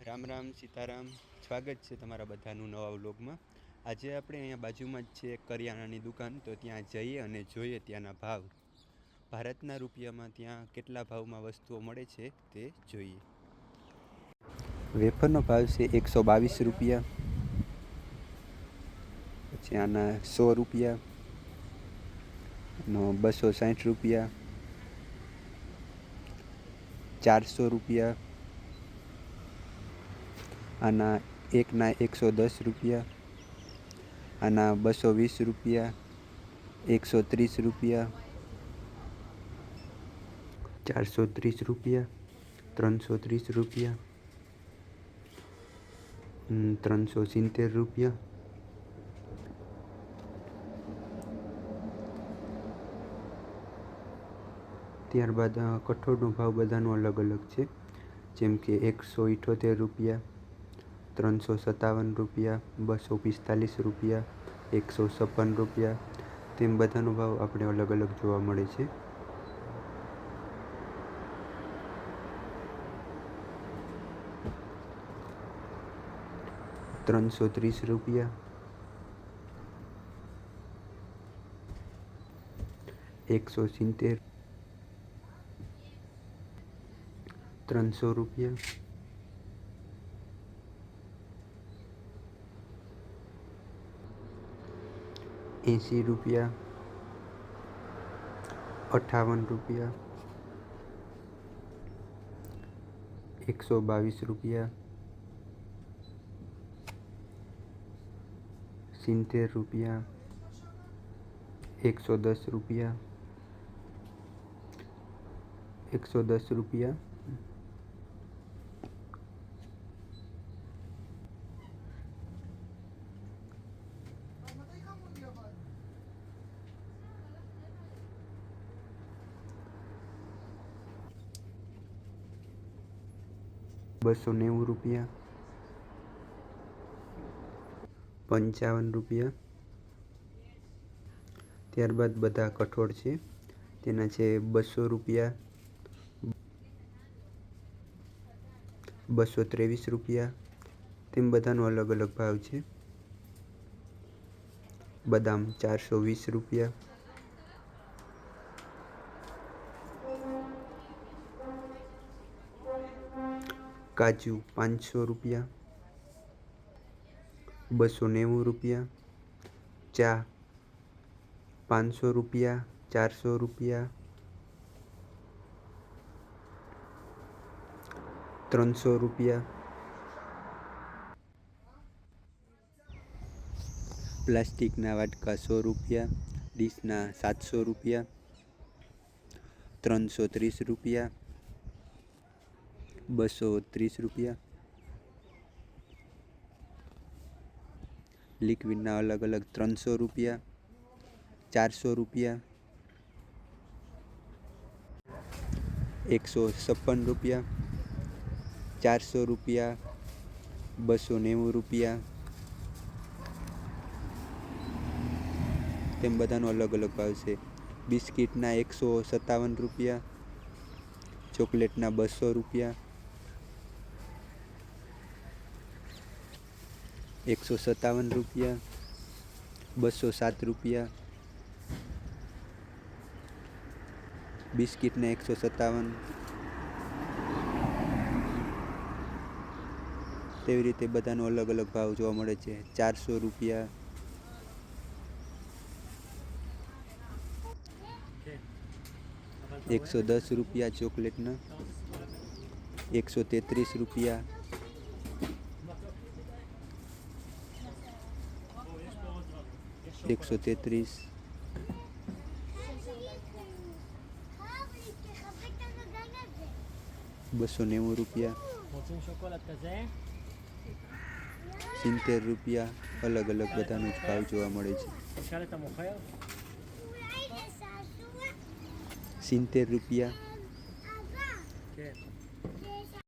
રામ રામ સીતારામ. સ્વાગત છે તમારા બધાનું નવા વ્લોગમાં. આજે આપણે અહીંયા બાજુમાં જ છે કરિયાણાની દુકાન, તો ત્યાં જઈએ અને જોઈએ ત્યાંના ભાવ. ભારતના રૂપિયામાં ત્યાં કેટલા ભાવમાં વસ્તુઓ મળે છે તે જોઈએ. વેફરનો ભાવ છે 122 રૂપિયા, પછી આના 100 રૂપિયા, 260 રૂપિયા, 400 રૂપિયા, આના એકના 110 રૂપિયા, આના 220 રૂપિયા, 130 રૂપિયા, 430 રૂપિયા, 330 રૂપિયા, 370 રૂપિયા, ત્યારબાદ કઠોળનો ભાવ બધાનો અલગ અલગ છે. જેમ કે 178 રૂપિયા, 357 રૂપિયા, 245 રૂપિયા, 156 રૂપિયા, તેમ બધાનો ભાવ આપણે અલગ અલગ જોવા મળે છે. ₹330, 170, 300 રૂપિયા, 80 રૂપિયા, 58 રૂપિયા, 122 રૂપિયા, 70 રૂપિયા, 110 રૂપિયા, 110 રૂપિયા, 290 રૂપિયા, 55 રૂપિયા. ત્યારબાદ બધા કઠોળ છે તેના છે 200 રૂપિયા, 223 રૂપિયા, તેમ બધાનો અલગ અલગ ભાવ છે. બદામ 420 રૂપિયા, કાજુ 500 રૂપિયા, 290 રૂપિયા, ચા 500 રૂપિયા, 400 રૂપિયા, 300 રૂપિયા, પ્લાસ્ટિકના વાટકા 100 રૂપિયા, ડીશના 700 રૂપિયા, 330 રૂપિયા, 230 રૂપિયા. લિક્વિડના અલગ અલગ 300 રૂપિયા, 400 રૂપિયા, 156 રૂપિયા, 400 રૂપિયા, 290 રૂપિયા, તેમ બધાનો અલગ અલગ ભાવ છે. બિસ્કિટના 157 રૂપિયા, ચોકલેટના 200 રૂપિયા, 157 રૂપિયા, 207 રૂપિયા, બિસ્કિટના 157, તેવી રીતે બધાનો અલગ અલગ ભાવ જોવા મળે છે. 400 રૂપિયા, 110 રૂપિયા ચોકલેટના, 133 રૂપિયા, 133, 290 રૂપિયા, 70 રૂપિયા, અલગ અલગ બધાનો જ ભાવ જોવા મળે છે. 70 રૂપિયા,